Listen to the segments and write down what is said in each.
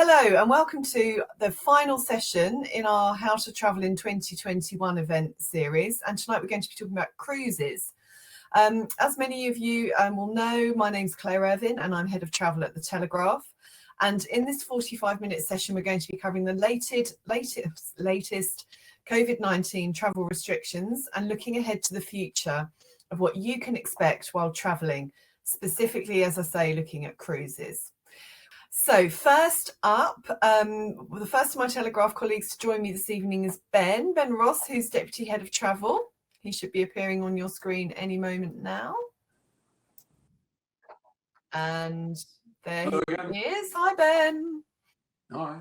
Hello and welcome to the final session in our How to Travel in 2021 event series. And tonight we're going to be talking about cruises. As many of you will know, my name's Claire Irvin and I'm Head of Travel at the Telegraph. And in this 45-minute session, we're going to be covering the latest COVID-19 travel restrictions and looking ahead to the future of what you can expect while traveling, specifically, as I say, looking at cruises. So first up, the first of my Telegraph colleagues to join me this evening is Ben Ross, who's Deputy Head of Travel. He should be appearing on your screen any moment now. And there he is. Hi, Ben. Hi.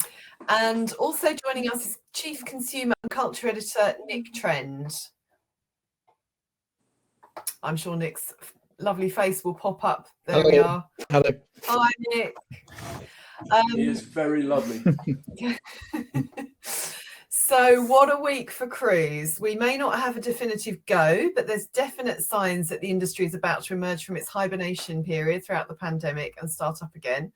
And also joining us is Chief Consumer and Culture Editor, Nick Trend. I'm sure Nick's lovely face will pop up. There we are. Hello. Hi, Nick. He is very lovely. So what a week for cruise. We may not have a definitive go, but there's definite signs that the industry is about to emerge from its hibernation period throughout the pandemic and start up again.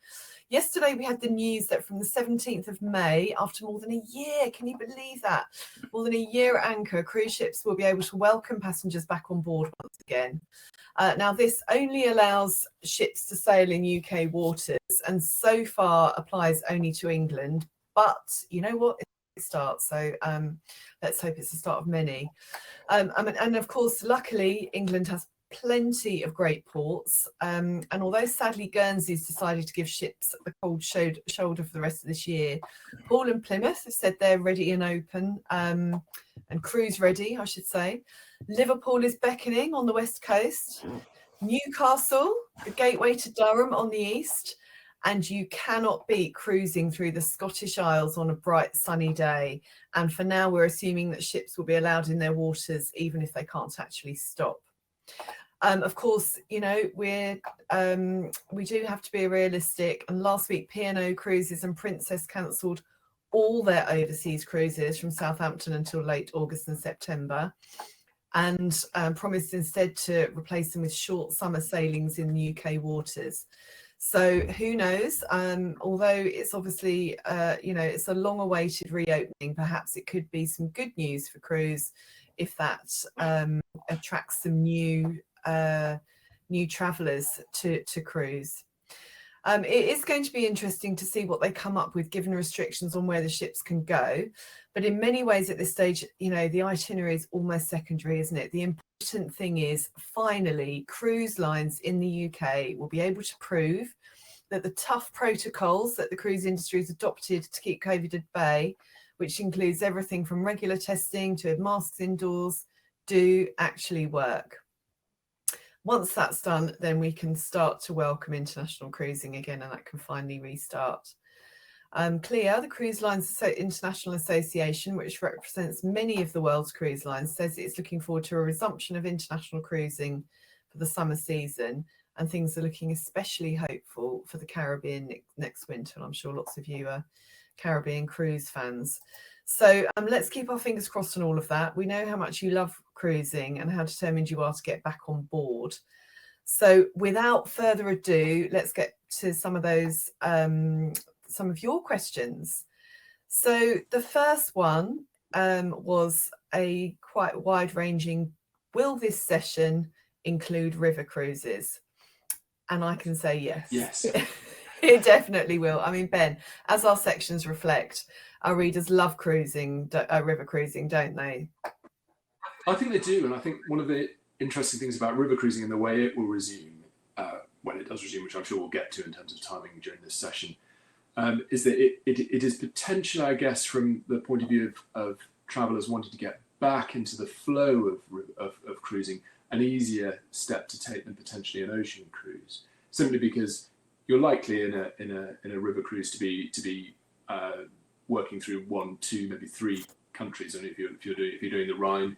Yesterday, we had the news that from the 17th of May, after more than a year, can you believe that? More than a year at anchor, cruise ships will be able to welcome passengers back on board once again. Now, this only allows ships to sail in UK waters and so far applies only to England. But you know what? It's a start. So let's hope it's the start of many. And of course, luckily, England has plenty of great ports. And although sadly Guernsey's decided to give ships the cold shoulder for the rest of this year, Paul and Plymouth have said they're ready and open and cruise ready, I should say. Liverpool is beckoning on the west coast. Newcastle, the gateway to Durham on the east. And you cannot beat cruising through the Scottish Isles on a bright sunny day. And for now, we're assuming that ships will be allowed in their waters, even if they can't actually stop. Of course, you know, we do have to be realistic. And last week, P&O Cruises and Princess cancelled all their overseas cruises from Southampton until late August and September, and promised instead to replace them with short summer sailings in the UK waters. So who knows? Although it's obviously, it's a long-awaited reopening, perhaps it could be some good news for cruise if that attracts some new travellers to cruise. It is going to be interesting to see what they come up with, given restrictions on where the ships can go. But in many ways at this stage, you know, the itinerary is almost secondary, isn't it? The important thing is, finally, cruise lines in the UK will be able to prove that the tough protocols that the cruise industry has adopted to keep COVID at bay, which includes everything from regular testing to masks indoors, do actually work. Once that's done, then we can start to welcome international cruising again, and that can finally restart. CLIA, the Cruise Lines International Association, which represents many of the world's cruise lines, says it's looking forward to a resumption of international cruising for the summer season, and things are looking especially hopeful for the Caribbean next winter. And I'm sure lots of you are Caribbean cruise fans. So let's keep our fingers crossed on all of that. We know how much you love cruising and how determined you are to get back on board. So without further ado, let's get to some of those, some of your questions. So the first one was a quite wide-ranging, will this session include river cruises? And I can say yes. Yes. It definitely will. I mean, Ben, as our sections reflect, our readers love cruising, river cruising, don't they? I think they do. And I think one of the interesting things about river cruising and the way it will resume, when it does resume, which I'm sure we'll get to in terms of timing during this session, is that it is potentially, I guess, from the point of view of travellers wanting to get back into the flow of cruising, an easier step to take than potentially an ocean cruise, simply because you're likely in a river cruise to be working through 1, 2, maybe 3 countries, and if you're doing the Rhine,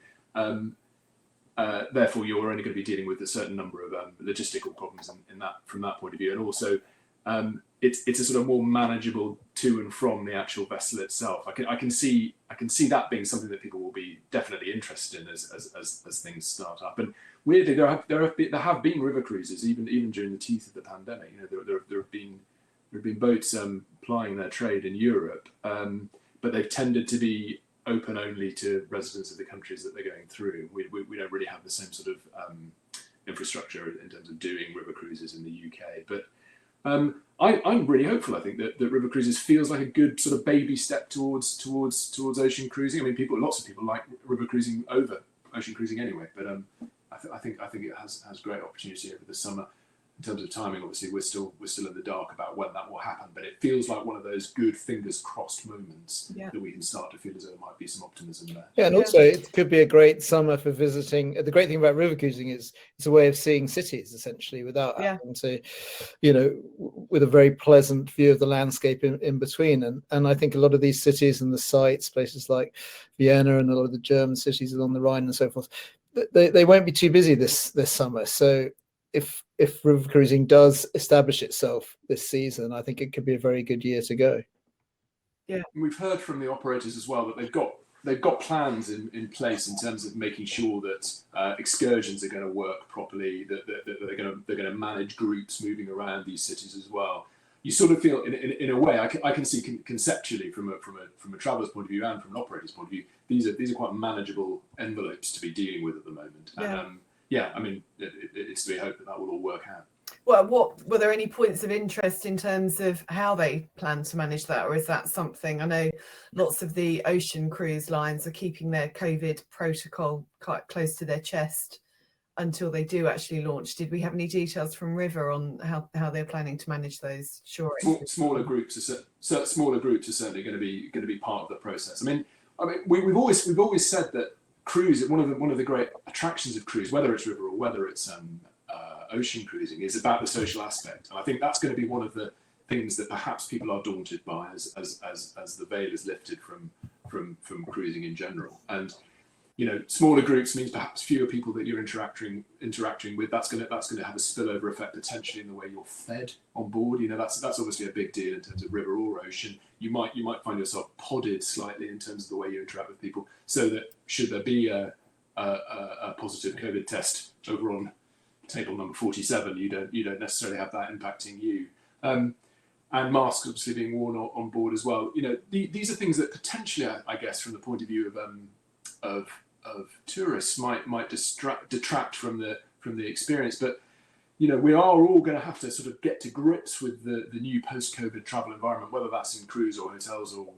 therefore you're only going to be dealing with a certain number of logistical problems from that point of view, and also it's a sort of more manageable to and from the actual vessel itself. I can see that being something that people will be definitely interested in as things start up. And weirdly, there have been river cruises even during the teeth of the pandemic. You know, there have been have been boats plying their trade in Europe, but they've tended to be open only to residents of the countries that they're going through. We don't really have the same sort of infrastructure in terms of doing river cruises in the UK. But I'm really hopeful. I think that river cruises feels like a good sort of baby step towards ocean cruising. I mean, lots of people like river cruising over ocean cruising anyway. But I think it has great opportunity over the summer. In terms of timing, obviously, we're still in the dark about when that will happen, but it feels like one of those good fingers crossed moments that we can start to feel as though there might be some optimism there. Yeah, and also it could be a great summer for visiting. The great thing about river cruising is it's a way of seeing cities essentially without having to, with a very pleasant view of the landscape in between. And I think a lot of these cities and the sites, places like Vienna and a lot of the German cities along the Rhine and so forth, they won't be too busy this summer. So if river cruising does establish itself this season, I think it could be a very good year to go. Yeah, we've heard from the operators as well that they've got plans in place in terms of making sure that excursions are going to work properly, that they're going to manage groups moving around these cities as well. You sort of feel in a way I can see conceptually from a traveller's point of view and from an operator's point of view, these are quite manageable envelopes to be dealing with at the moment. And, I mean, it's to be hoped that will all work out. Well, were there any points of interest in terms of how they plan to manage that, or is that something? I know lots of the ocean cruise lines are keeping their COVID protocol quite close to their chest until they do actually launch. Did we have any details from River on how they're planning to manage those shore exits? Smaller groups are certainly going to be part of the process. I mean, we've always said that cruise, one of the great attractions of cruise, whether it's river or whether it's ocean cruising, is about the social aspect, and I think that's going to be one of the things that perhaps people are daunted by as the veil is lifted from cruising in general. And smaller groups means perhaps fewer people that you're interacting with. That's going to have a spillover effect potentially in the way you're fed on board. That's obviously a big deal in terms of river or ocean. You might find yourself podded slightly in terms of the way you interact with people, so that should there be a positive COVID test over on table number 47, you don't necessarily have that impacting you. And masks obviously being worn on board as well. These are things that potentially, I guess, from the point of view of tourists might detract from the experience. But we are all going to have to sort of get to grips with the new post-COVID travel environment, whether that's in cruise or hotels or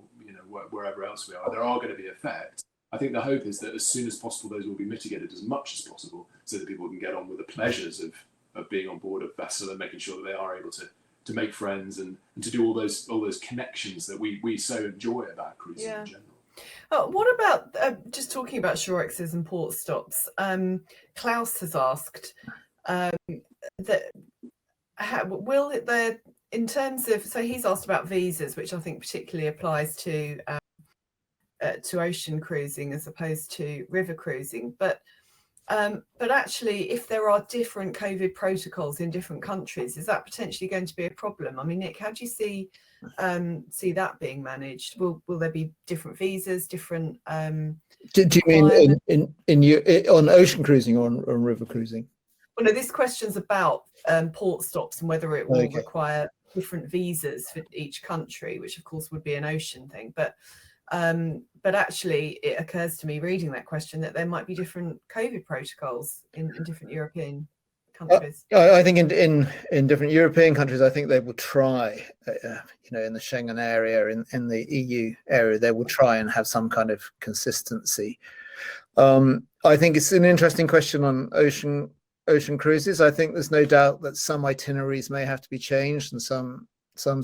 wherever else we are. There are going to be effects. I think the hope is that as soon as possible those will be mitigated as much as possible, so that people can get on with the pleasures of being on board a vessel and making sure that they are able to make friends and to do all those connections that we so enjoy about cruising in general. What about just talking about shore exits and port stops? Klaus has asked that will there, in terms of, so he's asked about visas, which I think particularly applies to ocean cruising as opposed to river cruising, but actually, if there are different COVID protocols in different countries, is that potentially going to be a problem? I mean, Nick, how do you see that being managed? Will there be different visas, different? Do you mean on ocean cruising or on river cruising? Well, no, this question's about port stops and whether it will require different visas for each country, which of course would be an ocean thing, but actually it occurs to me reading that question that there might be different COVID protocols in different European countries. I think in different European countries, I think they will try, in the Schengen area, in the EU area, they will try and have some kind of consistency. I think it's an interesting question on ocean cruises. I think there's no doubt that some itineraries may have to be changed and some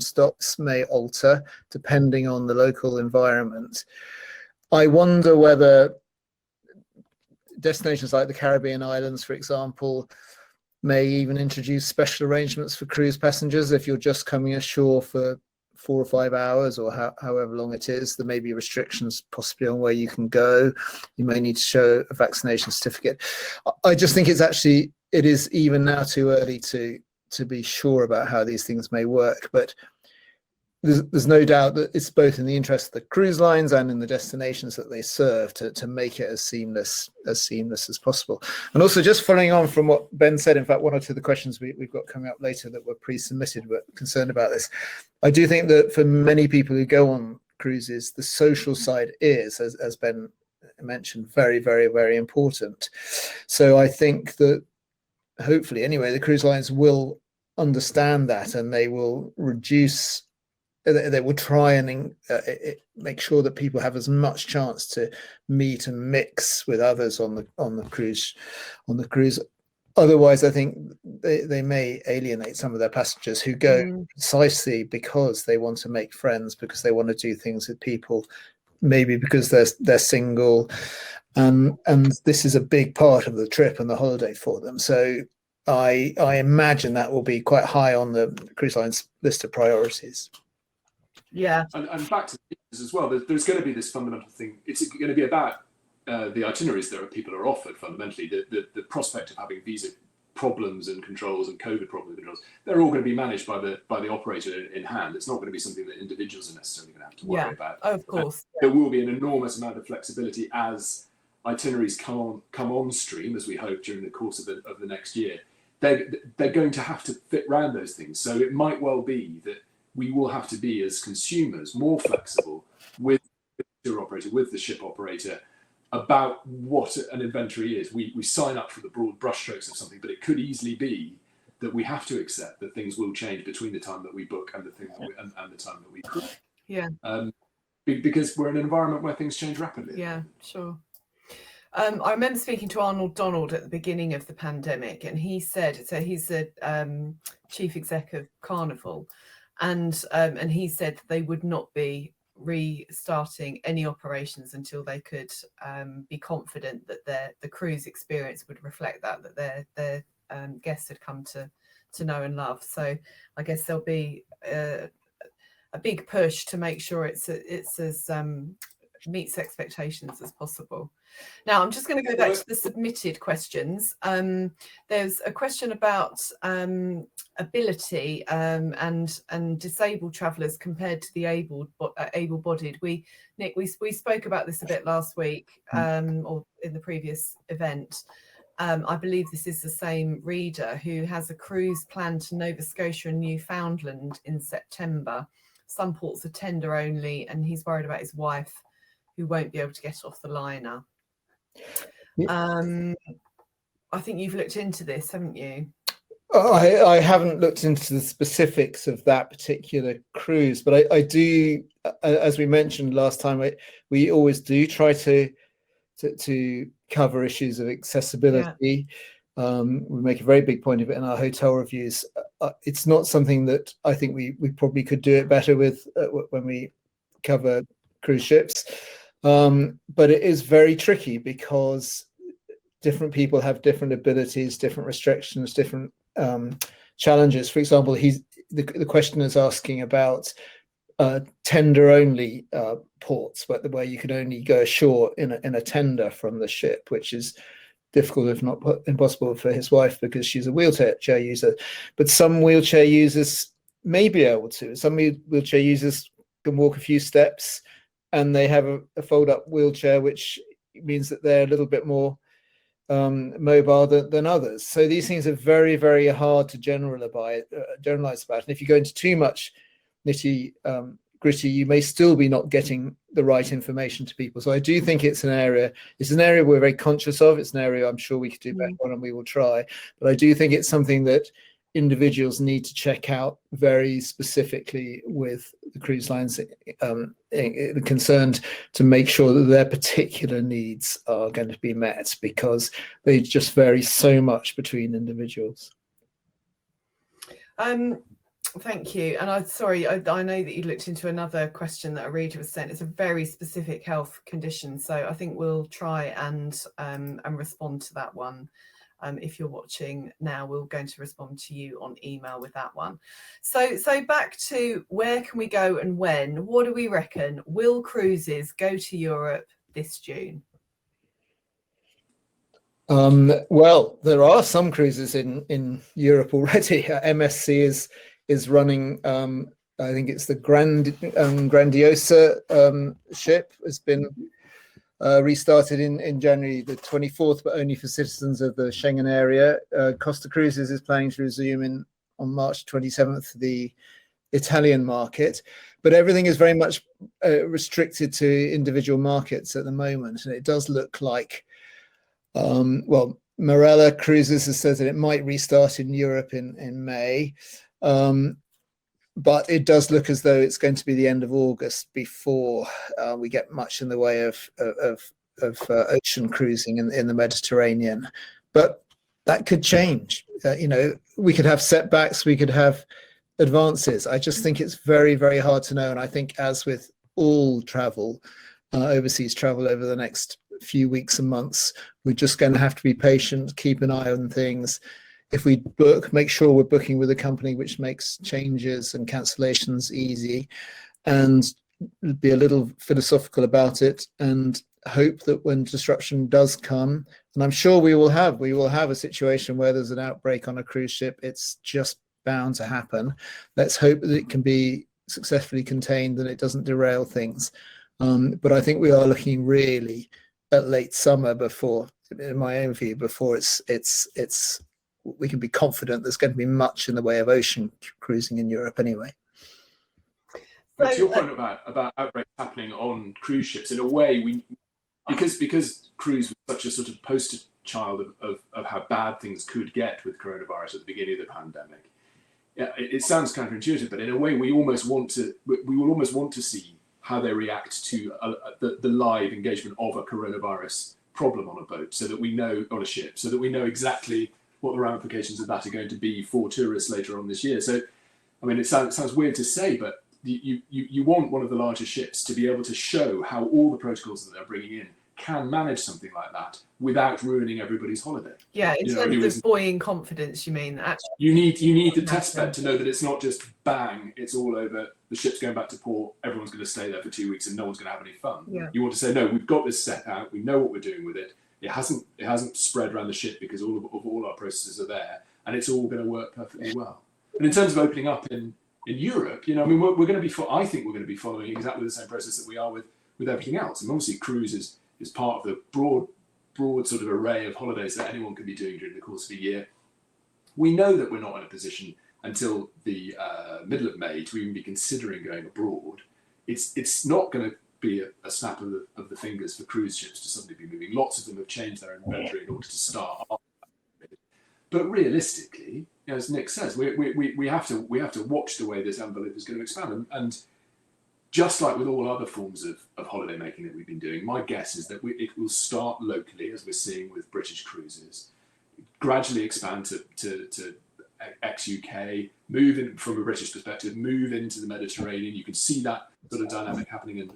stops may alter depending on the local environment. I wonder whether destinations like the Caribbean islands, for example, may even introduce special arrangements for cruise passengers. If you're just coming ashore for 4 or 5 hours or however long it is, there may be restrictions possibly on where you can go. You may need to show a vaccination certificate. I just think it is even now too early to be sure about how these things may work. But there's no doubt that it's both in the interest of the cruise lines and in the destinations that they serve to make it as seamless as possible. And also, just following on from what Ben said, in fact, one or two of the questions we've got coming up later that were pre-submitted were concerned about this. I do think that for many people who go on cruises, the social side is, as Ben mentioned, very, very, very important. So I think that hopefully, anyway, the cruise lines will understand that, and they will reduce. They will try and make sure that people have as much chance to meet and mix with others on the cruise. Otherwise, I think they may alienate some of their passengers who go precisely because they want to make friends, because they want to do things with people, maybe because they're single, and this is a big part of the trip and the holiday for them. So I imagine that will be quite high on the cruise line's list of priorities. Yeah, and back to the visas as well. There's going to be this fundamental thing. It's going to be about the itineraries that people are offered. Fundamentally, the prospect of having visa problems and controls and COVID problems and controls, they're all going to be managed by the operator in hand. It's not going to be something that individuals are necessarily going to have to worry about. Of course, there will be an enormous amount of flexibility as itineraries come on stream, as we hope during the course of the next year. They're going to have to fit around those things. So it might well be that we will have to be, as consumers, more flexible with the tour operator, with the ship operator, about what an inventory is. We sign up for the broad brushstrokes of something, but it could easily be that we have to accept that things will change between the time that we book and the time that we cruise. Yeah. Because we're in an environment where things change rapidly. Yeah, sure. I remember speaking to Arnold Donald at the beginning of the pandemic, and he said, so he's the chief exec of Carnival, and he said they would not be restarting any operations until they could be confident that the cruise experience would reflect that their guests had come to know and love. So I guess there'll be a big push to make sure it's as meets expectations as possible. Now I'm just going to go back to the submitted questions. There's a question about ability and disabled travellers compared to the able-bodied. Nick, we spoke about this a bit last week, or in the previous event. I believe this is the same reader who has a cruise planned to Nova Scotia and Newfoundland in September. Some ports are tender only, and he's worried about his wife who won't be able to get off the liner. I think you've looked into this, haven't you? I haven't looked into the specifics of that particular cruise, but I do, as we mentioned last time, we always do try to cover issues of accessibility. Yeah. We make a very big point of it in our hotel reviews. It's not something that I think we probably could do it better with when we cover cruise ships. But it is very tricky because different people have different abilities, different restrictions, different challenges. For example, the question is asking about tender only ports, where you can only go ashore in a tender from the ship, which is difficult, if not impossible, for his wife because she's a wheelchair user. But some wheelchair users may be able to. Some wheelchair users can walk a few steps, and they have a fold-up wheelchair, which means that they're a little bit more mobile than others. So these things are very, very hard to generalize about. And if you go into too much nitty-gritty, you may still be not getting the right information to people. So I do think it's an area we're very conscious of. It's an area I'm sure we could do better on, and we will try. But I do think it's something that individuals need to check out very specifically with the cruise lines concerned, to make sure that their particular needs are going to be met, because they just vary so much between individuals. Thank you. And I know that you looked into another question that a reader was sent. It's a very specific health condition, so I think we'll try and respond to that one. If you're watching now, we're going to respond to you on email with that one. So back to where can we go and when? What do we reckon? Will cruises go to Europe this June? Well, there are some cruises in Europe already. MSC is running I think it's the Grandiosa ship has been restarted in January the 24th, but only for citizens of the Schengen area. Costa Cruises is planning to resume on March 27th the Italian market, but everything is very much restricted to individual markets at the moment, and it does look like, well, Marella Cruises has said that it might restart in Europe in May, but it does look as though it's going to be the end of August before we get much in the way of ocean cruising in the Mediterranean. But that could change. We could have setbacks, we could have advances. I just think it's very, very hard to know. And I think, as with all travel, overseas travel over the next few weeks and months, we're just going to have to be patient, keep an eye on things. If we book, make sure we're booking with a company which makes changes and cancellations easy, and be a little philosophical about it, and hope that when disruption does come, and I'm sure we will have a situation where there's an outbreak on a cruise ship. It's just bound to happen. Let's hope that it can be successfully contained and it doesn't derail things. But I think we are looking really at late summer before, in my own view, before we can be confident there's going to be much in the way of ocean cruising in Europe anyway. But to your point about outbreaks happening on cruise ships, in a way, because cruise was such a sort of poster child of how bad things could get with coronavirus at the beginning of the pandemic. Yeah, it sounds counterintuitive, but in a way, we will almost want to see how they react to the live engagement of a coronavirus problem on a boat, so that we know, on a ship, so that we know exactly what the ramifications of that are going to be for tourists later on this year. So, I mean, it sounds weird to say, but you want one of the larger ships to be able to show how all the protocols that they're bringing in can manage something like that without ruining everybody's holiday. Yeah, in terms of buoying confidence, you mean? Actually, you need the test bed to know that it's not just bang, it's all over, the ship's going back to port, everyone's going to stay there for 2 weeks and no one's going to have any fun. Yeah. You want to say, no, we've got this set out, we know what we're doing with it. It hasn't spread around the ship because all our processes are there, and it's all going to work perfectly well. And in terms of opening up in Europe, I mean, we're going to be, I think we're going to be following exactly the same process that we are with everything else. And obviously, cruise is part of the broad sort of array of holidays that anyone can be doing during the course of a year. We know that we're not in a position until the middle of May to even be considering going abroad. It's not going to be a snap of the fingers for cruise ships to suddenly be moving. Lots of them have changed their inventory in order to start. But realistically, as Nick says, we have to watch the way this envelope is going to expand. And just like with all other forms of holiday making that we've been doing, my guess is that it will start locally, as we're seeing with British cruises, gradually expand to ex-UK, move in from a British perspective, move into the Mediterranean. You can see that sort of dynamic happening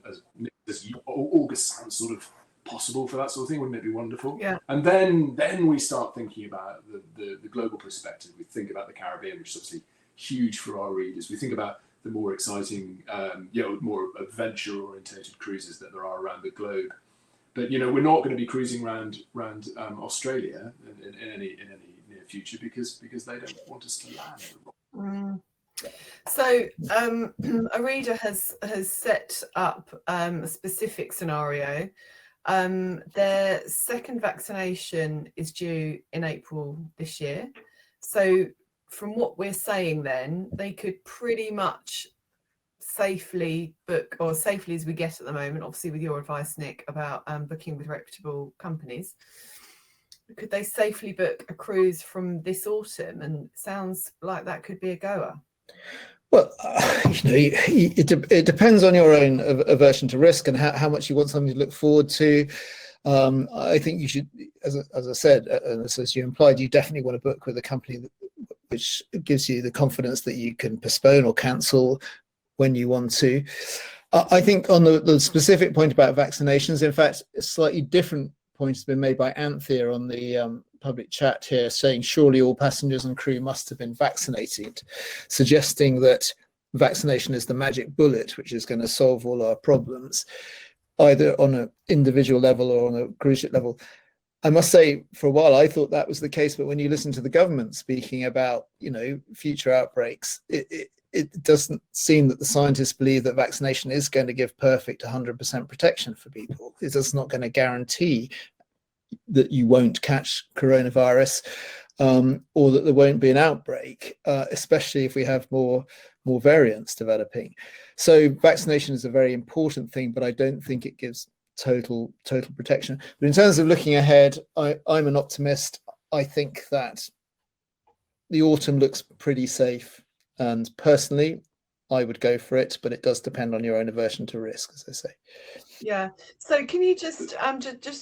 as August sounds sort of possible for that sort of thing. Wouldn't it be wonderful? Yeah. And then we start thinking about the global perspective. We think about the Caribbean, which is obviously huge for our readers. We think about the more exciting, more adventure-orientated cruises that there are around the globe. But we're not going to be cruising around Australia in any near future because they don't want us to land. So a reader has set up a specific scenario. Their second vaccination is due in April this year. So from what we're saying, then they could pretty much safely book, or safely as we get at the moment, obviously with your advice, Nick, about booking with reputable companies, could they safely book a cruise from this autumn? And it sounds like that could be a goer. Well, it depends on your own aversion to risk and how much you want something to look forward to. I think you should, as I said, and as you implied, you definitely want to book with a company which gives you the confidence that you can postpone or cancel when you want to. I think on the specific point about vaccinations, in fact, a slightly different point has been made by Anthea on the public chat here, saying surely all passengers and crew must have been vaccinated, suggesting that vaccination is the magic bullet which is going to solve all our problems, either on an individual level or on a cruise ship level. I must say, for a while, I thought that was the case, but when you listen to the government speaking about, future outbreaks, it it doesn't seem that the scientists believe that vaccination is going to give perfect 100% protection for people. It is not going to guarantee that you won't catch coronavirus, or that there won't be an outbreak, especially if we have more variants developing. So vaccination is a very important thing, but I don't think it gives total protection. But in terms of looking ahead, I'm an optimist. I think that the autumn looks pretty safe, and personally I would go for it, but it does depend on your own aversion to risk, as I say. Yeah. So can you just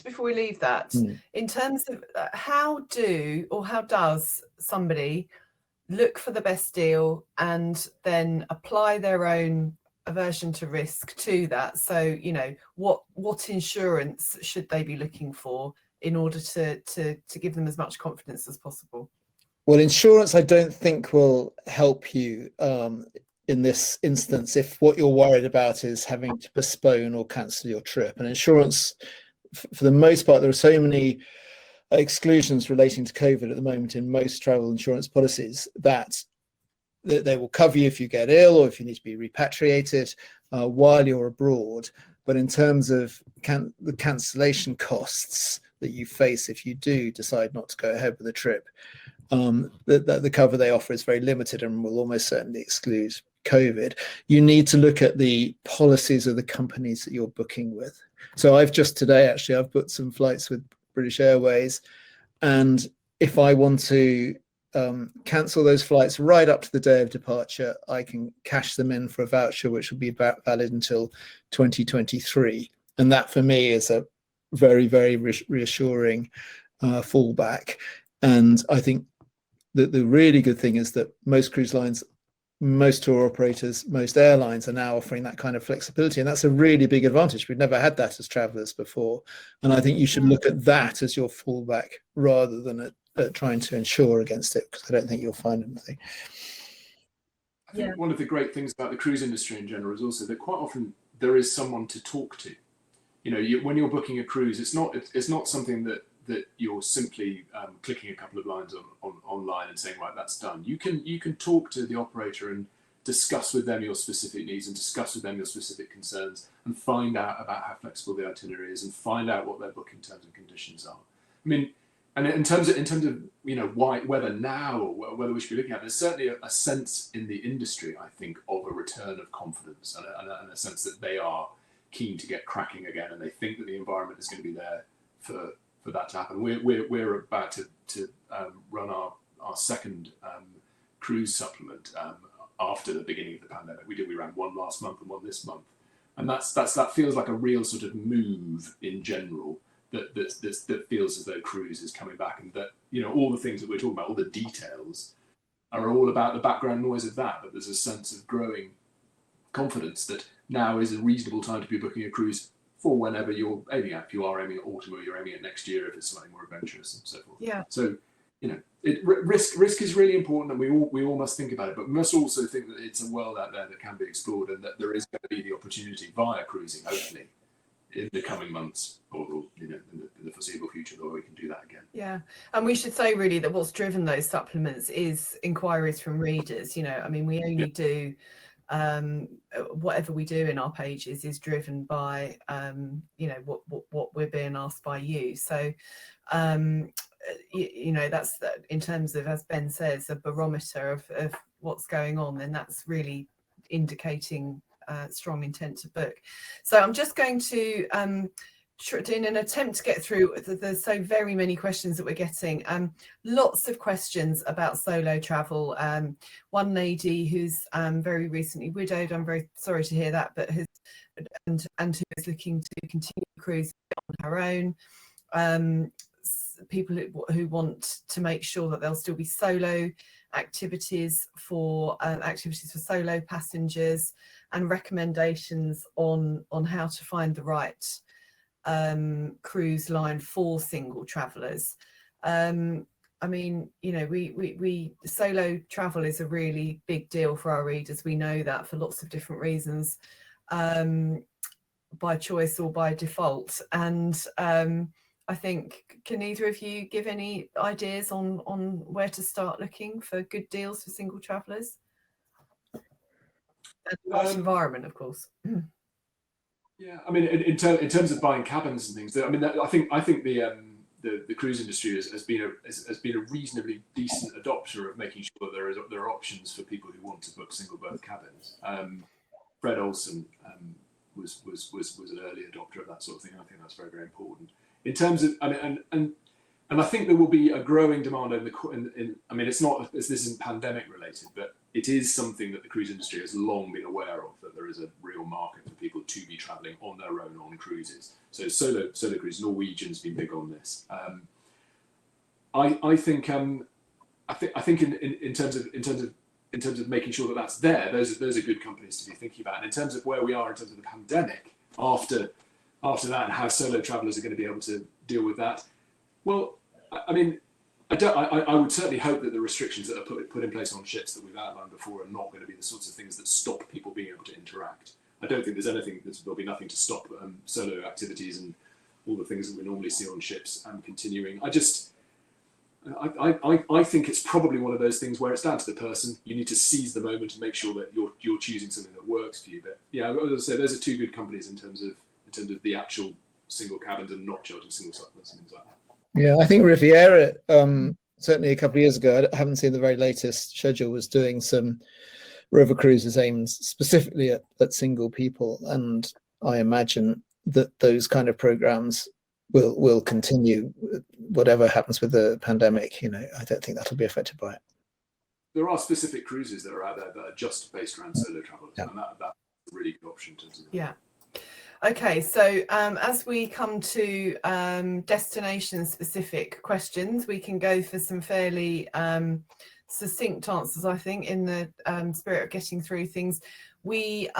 before we leave that, in terms of how does somebody look for the best deal and then apply their own aversion to risk to that? So, you know, what insurance should they be looking for in order to give them as much confidence as possible? Well, insurance, I don't think will help you in this instance if what you're worried about is having to postpone or cancel your trip. And insurance, for the most part, there are so many exclusions relating to COVID at the moment in most travel insurance policies that they will cover you if you get ill or if you need to be repatriated while you're abroad. But in terms of the cancellation costs that you face if you do decide not to go ahead with the trip, the cover they offer is very limited and will almost certainly exclude COVID. You need to look at the policies of the companies that you're booking with. So I've booked some flights with British Airways, and if I want to cancel those flights right up to the day of departure, I can cash them in for a voucher which will be valid until 2023, and that for me is a very, very reassuring fallback. And I think that the really good thing is that most cruise lines, most tour operators, most airlines are now offering that kind of flexibility, and that's a really big advantage. We've never had that as travelers before, and I think you should look at that as your fallback rather than at trying to insure against it, because I don't think you'll find anything. I think one of the great things about the cruise industry in general is also that quite often there is someone to talk to. You know, when you're booking a cruise, it's not something that you're simply clicking a couple of lines on online and saying, right, that's done. You can talk to the operator and discuss with them your specific needs and discuss with them your specific concerns and find out about how flexible the itinerary is and find out what their booking terms and conditions are. I mean, and in terms of you know whether now or whether we should be looking at, there's certainly a sense in the industry, I think, of a return of confidence and a sense that they are keen to get cracking again, and they think that the environment is going to be there for that to happen. We're about to run our second cruise supplement after the beginning of the pandemic. We ran one last month and one this month, and that feels like a real sort of move in general. That feels as though cruise is coming back, and that, you know, all the things that we're talking about, all the details, are all about the background noise of that. But there's a sense of growing confidence that now is a reasonable time to be booking a cruise for whenever you're aiming at. If you are aiming at autumn or you're aiming at next year, if it's slightly more adventurous and so forth. Yeah. So, you know, risk is really important, and we all must think about it. But we must also think that it's a world out there that can be explored, and that there is going to be the opportunity via cruising, hopefully, in the coming months, or you know, in the foreseeable future, where we can do that again. Yeah, and we should say really that what's driven those supplements is inquiries from readers. You know, I mean, we only do whatever we do in our pages is driven by you know what we're being asked by you. So you know, that's in terms of, as Ben says, a barometer of what's going on, then that's really indicating strong intent to book. So I'm just going to in an attempt to get through, there's so very many questions that we're getting, lots of questions about solo travel. One lady who's very recently widowed, I'm very sorry to hear that, but has and who is looking to continue cruising on her own. People who want to make sure that there'll still be solo activities for solo passengers, and recommendations on how to find the right cruise line for single travelers. I mean, you know, we solo travel is a really big deal for our readers. We know that for lots of different reasons, by choice or by default. And I think, can either of you give any ideas on where to start looking for good deals for single travelers? And the harsh environment, of course. Yeah, I mean, in terms of buying cabins and things, I mean, I think the cruise industry has been a reasonably decent adopter of making sure that there are options for people who want to book single berth cabins. Fred Olsen was an early adopter of that sort of thing. I think that's very, very important. In terms of, I mean, and I think there will be a growing demand I mean, this isn't pandemic related, but it is something that the cruise industry has long been aware of, that there is a real market for people to be traveling on their own on cruises. So solo cruise, Norwegian's been big on this. I think in terms of making sure that that's there, those are good companies to be thinking about. And in terms of where we are in terms of the pandemic after that, and how solo travelers are going to be able to deal with that, well, I mean, I would certainly hope that the restrictions that are put in place on ships that we've outlined before are not going to be the sorts of things that stop people being able to interact. I don't think there'll be nothing to stop solo activities and all the things that we normally see on ships continuing. I think it's probably one of those things where it's down to the person. You need to seize the moment and make sure that you're choosing something that works for you. But yeah, as I say, those are two good companies in terms of the actual single cabins and not charging single supplements and things like that. Yeah, I think Riviera, certainly a couple of years ago, I haven't seen the very latest schedule, was doing some river cruises aimed specifically at single people. And I imagine that those kind of programs will continue, whatever happens with the pandemic. You know, I don't think that'll be affected by it. There are specific cruises that are out there that are just based around solo travelers, and that's a really good option to do. Yeah. Okay, so as we come to destination-specific questions, we can go for some fairly succinct answers, I think, in the spirit of getting through things. We've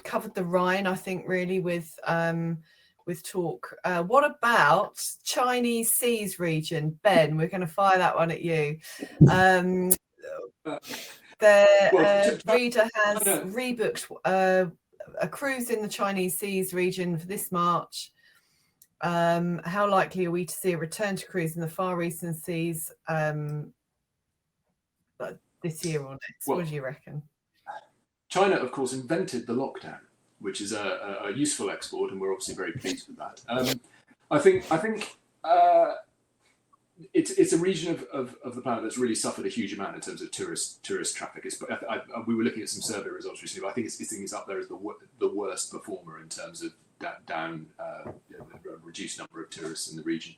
covered the Rhine, I think, really with talk. What about Chinese Seas region? Ben, we're going to fire that one at you. The reader has rebooked a cruise in the Chinese Seas region for this March. How likely are we to see a return to cruise in the Far Eastern Seas this year or next? Well, what do you reckon? China, of course, invented the lockdown, which is a useful export, and we're obviously very pleased with that. I think it's a region of the planet that's really suffered a huge amount in terms of tourist traffic. We were looking at some survey results recently, but I think it's up there as the worst performer in terms of down reduced number of tourists in the region.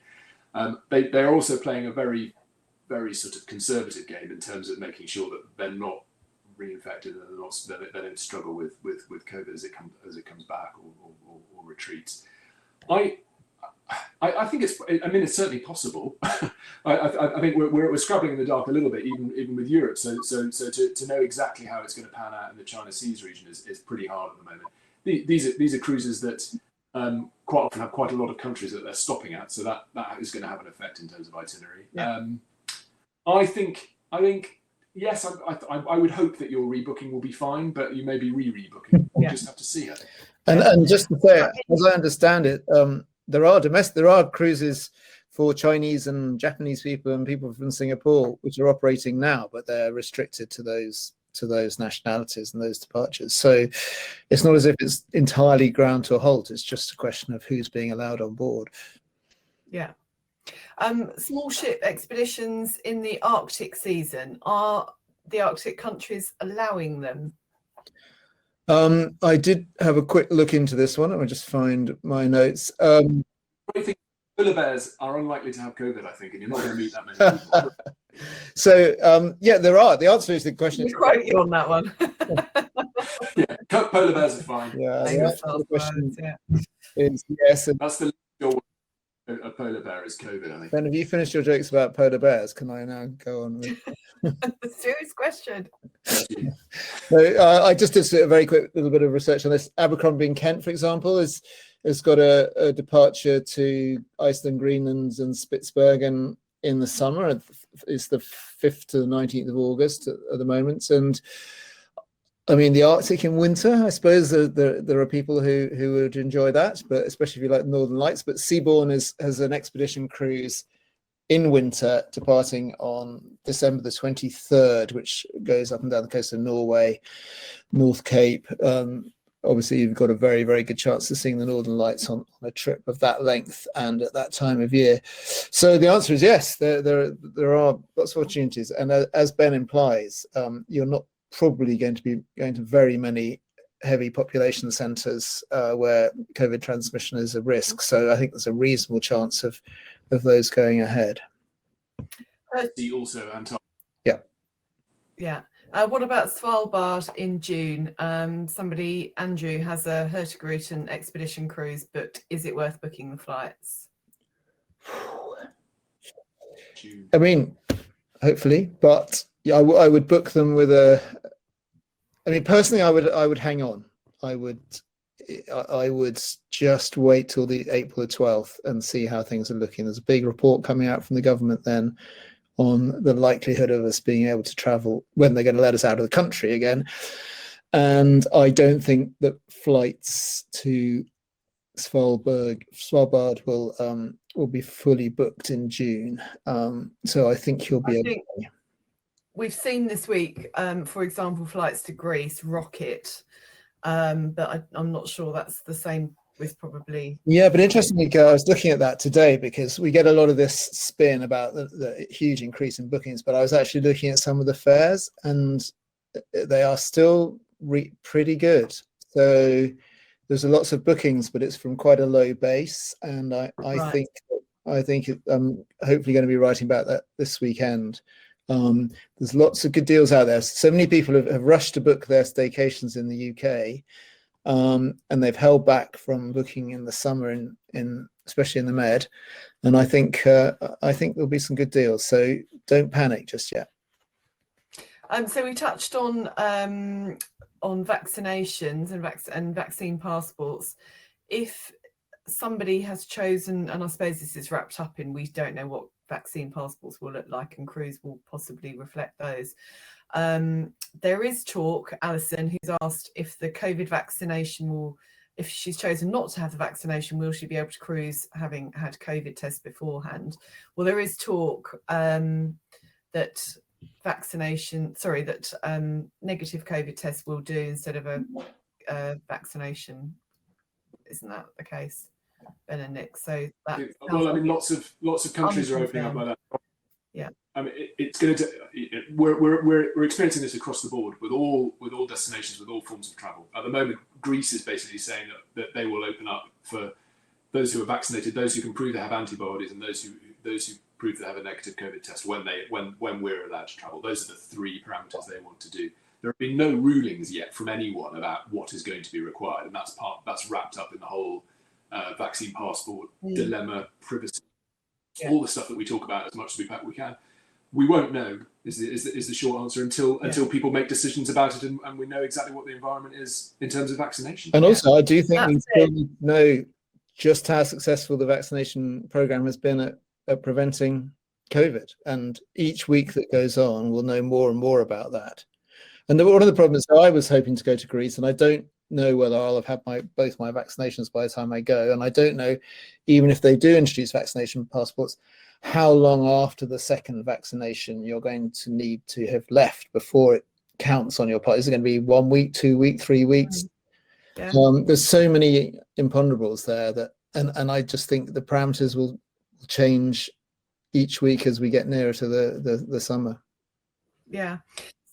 They're also playing a very, very sort of conservative game in terms of making sure that they're not reinfected and they don't struggle with COVID as it comes back or retreats. I think it's certainly possible. I think we're scrabbling in the dark a little bit, even with Europe. So to know exactly how it's going to pan out in the China Seas region is pretty hard at the moment. These are cruises that quite often have quite a lot of countries that they're stopping at, so that is going to have an effect in terms of itinerary. Yeah. I think yes, I would hope that your rebooking will be fine, but you may be rebooking. We'll just have to see. I think. And just to say, as I understand it, there are cruises for Chinese and Japanese people and people from Singapore which are operating now, but they're restricted to those nationalities and those departures. So it's not as if it's entirely ground to a halt. It's just a question of who's being allowed on board. Yeah. Small ship expeditions in the Arctic season, are the Arctic countries allowing them? I did have a quick look into this one. I'll just find my notes. I think polar bears are unlikely to have COVID, I think, and you're not going to meet that many people. So, yeah, there are. The answer is the question. We quote you on that one. Yeah, polar bears are fine. Yeah, the question is yes. And that's the a polar bear is COVID, I think. Ben, have you finished your jokes about polar bears? Can I now go on with serious question? So, I just did a very quick little bit of research on this. Abercrombie in Kent, for example, has got a departure to Iceland, Greenland, and Spitsbergen in the summer. It's the 5th to the 19th of August at the moment, and I mean, the Arctic in winter, I suppose there are people who would enjoy that, but especially if you like the Northern Lights. But Seabourn has an expedition cruise in winter, departing on December the 23rd, which goes up and down the coast of Norway, North Cape. Obviously, you've got a very, very good chance of seeing the Northern Lights on a trip of that length and at that time of year. So the answer is yes, there are lots of opportunities. And as Ben implies, you're not probably going to be going to very many heavy population centres where COVID transmission is a risk. So I think there's a reasonable chance of those going ahead. Also, Antarctica. Yeah. What about Svalbard in June? Andrew, has a Hurtigruten expedition cruise booked. Is it worth booking the flights? I mean, hopefully, but yeah, I would book them with a. I mean, personally, I would hang on. I would just wait till the April the 12th and see how things are looking. There's a big report coming out from the government then on the likelihood of us being able to travel when they're going to let us out of the country again. And I don't think that flights to Svalbard will be fully booked in June. So I think you'll be able to. We've seen this week, for example, flights to Greece rocket, but I'm not sure that's the same with probably. Yeah, but interestingly, I was looking at that today because we get a lot of this spin about the huge increase in bookings, but I was actually looking at some of the fares and they are still pretty good. So there's lots of bookings, but it's from quite a low base. And I think I'm hopefully going to be writing about that this weekend. There's lots of good deals out there. So many people have rushed to book their staycations in the UK. And they've held back from booking in the summer, in especially in the Med, and I think there'll be some good deals. So don't panic just yet. So we touched on vaccinations and vaccine passports. If somebody has chosen, and I suppose this is wrapped up in we don't know what vaccine passports will look like, and cruise will possibly reflect those. There is talk, Alison, who's asked if the COVID vaccination if she's chosen not to have the vaccination, will she be able to cruise having had COVID tests beforehand? Well, there is talk that negative COVID tests will do instead of a vaccination. Isn't that the case, Ben and Nick? So that lots of countries are opening up like that. Yeah. I mean, it's going to. We're experiencing this across the board with all destinations, with all forms of travel. At the moment, Greece is basically saying that they will open up for those who are vaccinated, those who can prove they have antibodies, and those who prove they have a negative COVID test when we're allowed to travel. Those are the three parameters they want to do. There have been no rulings yet from anyone about what is going to be required, and that's wrapped up in the whole vaccine passport dilemma, privacy. Yeah. All the stuff that we talk about as much as we can, we won't know is the short answer until people make decisions about it and we know exactly what the environment is in terms of vaccination. And also, I do think we still know just how successful the vaccination program has been at preventing COVID, and each week that goes on, we'll know more and more about that. And one of the problems, I was hoping to go to Greece, and I don't know whether I'll have had both my vaccinations by the time I go, and I don't know, even if they do introduce vaccination passports, how long after the second vaccination you're going to need to have left before it counts on your part. Is it going to be 1 week, 2 weeks, 3 weeks? Yeah. There's so many imponderables there and I just think the parameters will change each week as we get nearer to the summer. Yeah.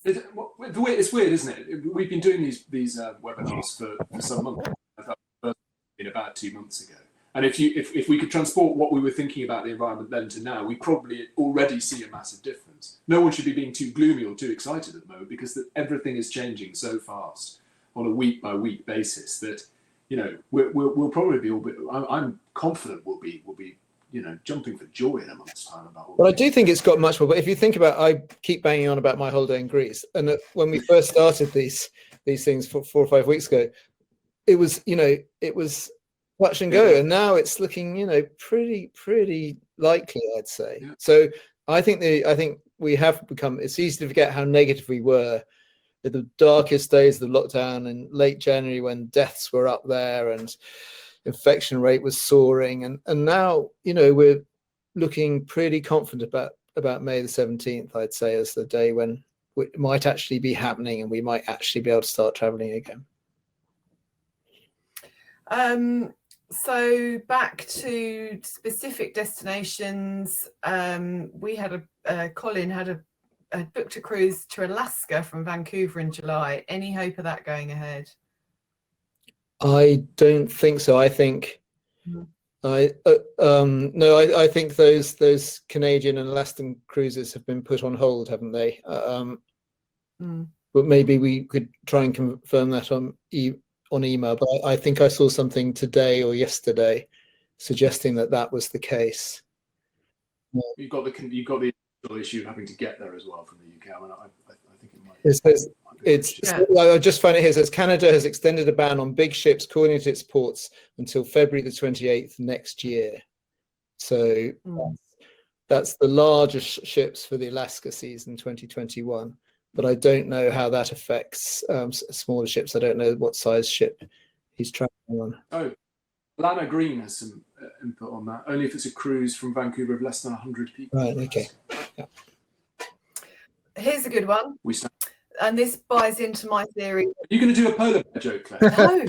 It's weird, isn't it? We've been doing these webinars for some months. In about 2 months ago, and if we could transport what we were thinking about the environment then to now, we probably already see a massive difference. No one should be being too gloomy or too excited at the moment because everything is changing so fast on a week by week basis that we'll probably be I'm confident we'll be jumping for joy in a month's time about all. Well, I do think it's got much more. But if you think about, I keep banging on about my holiday in Greece, and when we first started these things 4 or 5 weeks ago, it was touch and go, and now it's looking pretty likely, I'd say. Yeah. So I think we have become. It's easy to forget how negative we were at the darkest days of the lockdown in late January when deaths were up there and infection rate was soaring, and now we're looking pretty confident about May the 17th, I'd say, as the day when it might actually be happening and we might actually be able to start traveling again. So back to specific destinations, we had Colin had booked a cruise to Alaska from Vancouver in July. Any hope of that going ahead? I don't think so. I think I think those Canadian and Alaskan cruises have been put on hold, haven't they? But maybe we could try and confirm that on email. But I think I saw something today or yesterday suggesting that was the case. You've got the issue of having to get there as well from the UK. I mean, I think it might. I just find it here. It says Canada has extended a ban on big ships calling at its ports until February the 28th next year. So that's the largest ships for the Alaska season 2021. But I don't know how that affects smaller ships. I don't know what size ship he's traveling on. Oh, Lana Green has some input on that. Only if it's a cruise from Vancouver of less than 100 people. Right, okay. Yeah. Here's a good one. And this buys into my theory. Are you going to do a polar bear joke, Claire?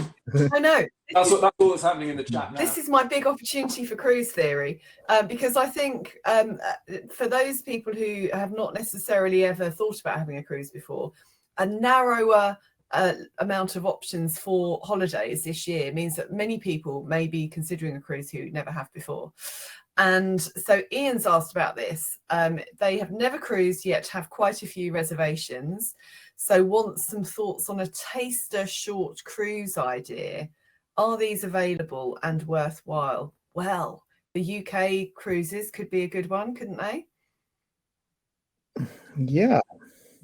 No. That's all that's happening in the chat now. This is my big opportunity for cruise theory, because I think for those people who have not necessarily ever thought about having a cruise before, a narrower amount of options for holidays this year means that many people may be considering a cruise who never have before. And so Ian's asked about this. They have never cruised yet, have quite a few reservations. So want some thoughts on a taster short cruise idea. Are these available and worthwhile? Well, the UK cruises could be a good one, couldn't they? Yeah.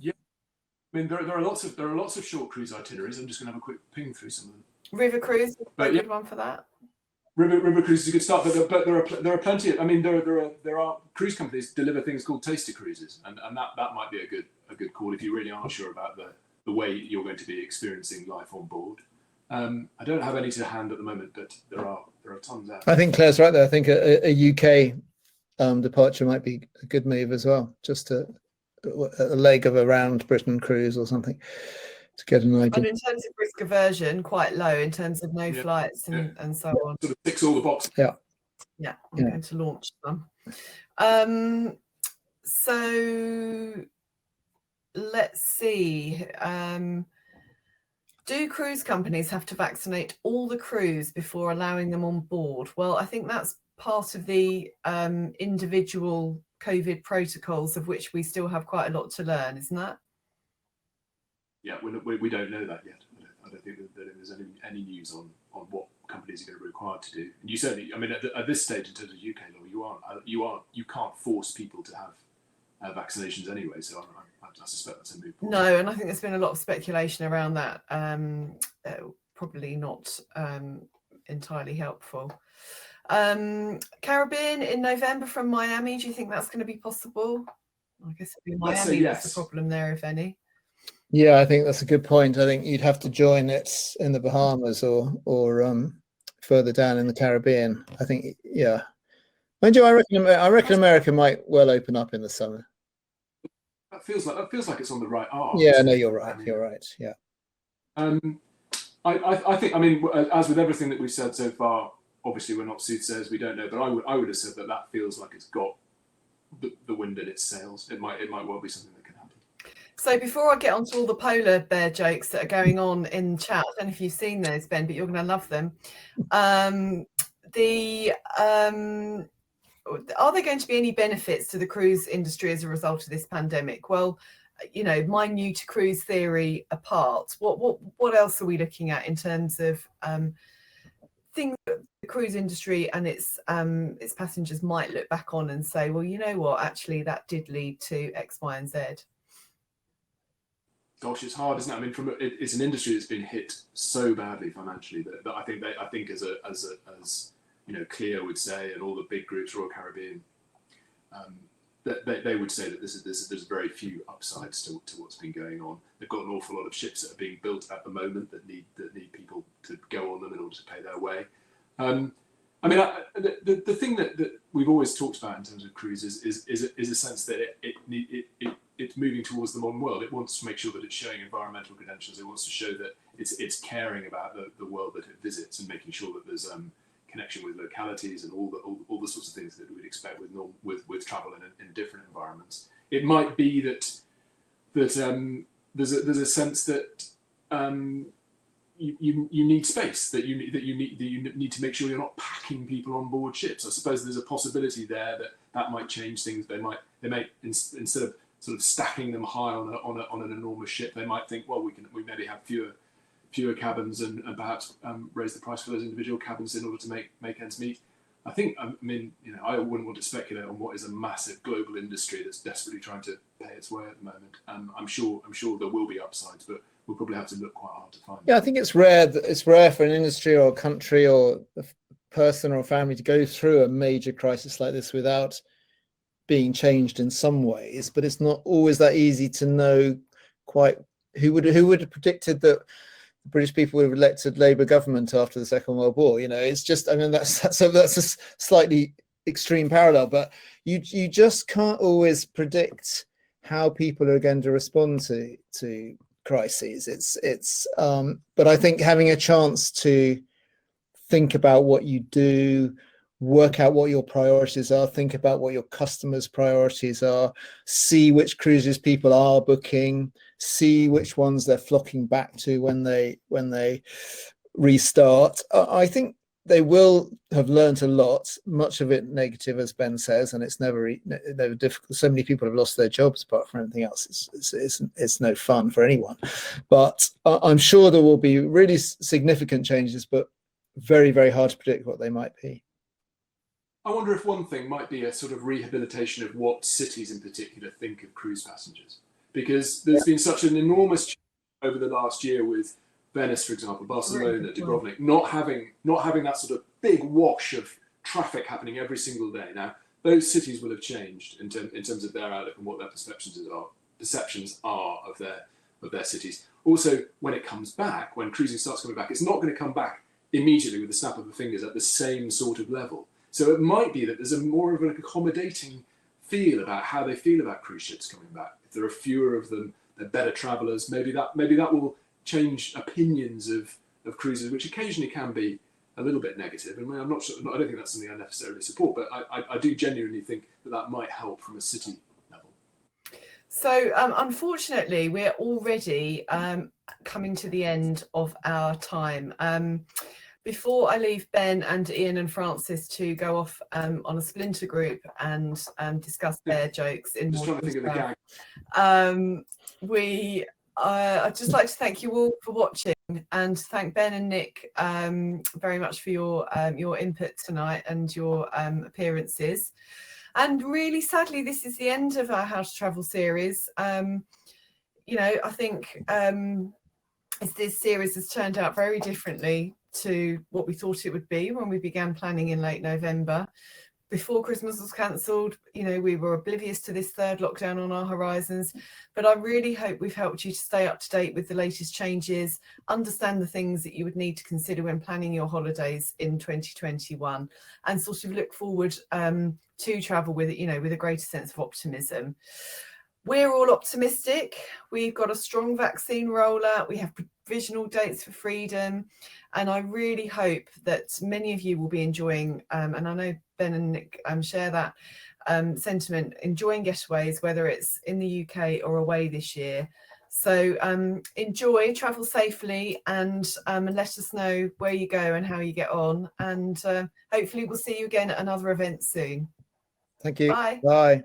I mean, there are lots of short cruise itineraries. I'm just going to have a quick ping through some of them. River cruise is a good one for that. River cruise is a good start, but there are plenty of. I mean, there are cruise companies deliver things called taster cruises, and that might be a good call if you really aren't sure about the way you're going to be experiencing life on board. I don't have any to hand at the moment, but there are tons out. I think Claire's right there. I think a UK departure might be a good move as well, just a leg of a round Britain cruise or something to get an idea. And in terms of risk aversion, quite low in terms of no flights and so on. Sort of ticks all the boxes. Yeah, I'm going to launch them. So let's see. Do cruise companies have to vaccinate all the crews before allowing them on board? Well, I think that's part of the individual COVID protocols, of which we still have quite a lot to learn, isn't that? Yeah, we don't know that yet. I don't think that there's any news on what companies are going to be required to do. And you certainly, I mean, at this stage in terms of UK law, you can't force people to have vaccinations anyway. So I suspect that's a moot point. No, and I think there's been a lot of speculation around that. Probably not entirely helpful. Caribbean in November from Miami. Do you think that's going to be possible? I guess it'd be Miami that's the problem there, if any. Yeah, I think that's a good point. I think you'd have to join it in the Bahamas or further down in the Caribbean. I think, yeah. Mind you, I reckon America might well open up in the summer. That feels like it's on the right arc. Yeah, no, you're right. You're right. Yeah. I think. I mean, as with everything that we've said so far, obviously we're not soothsayers. We don't know, but I would have said that feels like it's got the wind in its sails. It might well be something that can happen. So before I get on to all the polar bear jokes that are going on in chat, I don't know if you've seen those, Ben, but you're going to love them. Are there going to be any benefits to the cruise industry as a result of this pandemic? Well, you know, my new to cruise theory apart, what else are we looking at in terms of things that the cruise industry and its passengers might look back on and say, well, you know what, actually that did lead to X, Y, and Z? Gosh, it's hard, isn't it? I mean, it's an industry that's been hit so badly financially that I think as you know, Cleo would say, and all the big groups, Royal Caribbean, that they would say that there's very few upsides to what's been going on. They've got an awful lot of ships that are being built at the moment that need people to go on them in order to pay their way. I mean, the thing that we've always talked about in terms of cruises is a sense that it's moving towards the modern world. It wants to make sure that it's showing environmental credentials. It wants to show that it's caring about the world that it visits and making sure that there's connection with localities and all the sorts of things that we'd expect with travel in different environments. It might be that there's a sense that you need space, that you need to make sure you're not packing people on board ships. I suppose there's a possibility there that might change things. They might instead of sort of stacking them high on an enormous ship, they might think, well, we maybe have fewer cabins and perhaps raise the price for those individual cabins in order to make ends meet. I mean, I wouldn't want to speculate on what is a massive global industry that's desperately trying to pay its way at the moment. I'm sure there will be upsides, but we'll probably have to look quite hard to find. Yeah, I think it's rare for an industry or a country or a person or a family to go through a major crisis like this without being changed in some ways. But it's not always that easy to know quite who would have predicted that the British people would have elected Labour government after the Second World War. It's just, I mean, that's a slightly extreme parallel, but you just can't always predict how people are going to respond to crises. But I think having a chance to think about what you do, work out what your priorities are, think about what your customers' priorities are, see which cruises people are booking, see which ones they're flocking back to when they restart. I think they will have learned a lot, much of it negative, as Ben says, and it's never difficult. So many people have lost their jobs apart from anything else. It's no fun for anyone. But I'm sure there will be really significant changes, but very, very hard to predict what they might be. I wonder if one thing might be a sort of rehabilitation of what cities in particular think of cruise passengers, because there's been such an enormous change over the last year with Venice, for example, Barcelona, Dubrovnik, not having that sort of big wash of traffic happening every single day. Now, those cities will have changed in terms of their outlook and what their perceptions are of their cities. Also, when it comes back, when cruising starts coming back, it's not going to come back immediately with the snap of the fingers at the same sort of level. So it might be that there's a more of an accommodating feel about how they feel about cruise ships coming back. If there are fewer of them, they're better travellers. Maybe that will change opinions of cruises, which occasionally can be a little bit negative. And I'm not sure. I don't think that's something I necessarily support, but I do genuinely think that might help from a city level. So unfortunately, we're already coming to the end of our time. Before I leave Ben and Ian and Francis to go off on a splinter group and discuss their jokes in more detail, I'd just like to thank you all for watching and thank Ben and Nick very much for your input tonight and your appearances. And really sadly, this is the end of our How to Travel series. I think this series has turned out very differently to what we thought it would be when we began planning in late November. Before Christmas was cancelled, we were oblivious to this third lockdown on our horizons, but I really hope we've helped you to stay up to date with the latest changes, understand the things that you would need to consider when planning your holidays in 2021, and sort of look forward to travel with a greater sense of optimism. We're all optimistic. We've got a strong vaccine rollout. We have provisional dates for freedom. And I really hope that many of you will be enjoying, and I know Ben and Nick share that sentiment, enjoying getaways, whether it's in the UK or away this year. So enjoy, travel safely, and let us know where you go and how you get on. And hopefully we'll see you again at another event soon. Thank you. Bye. Bye.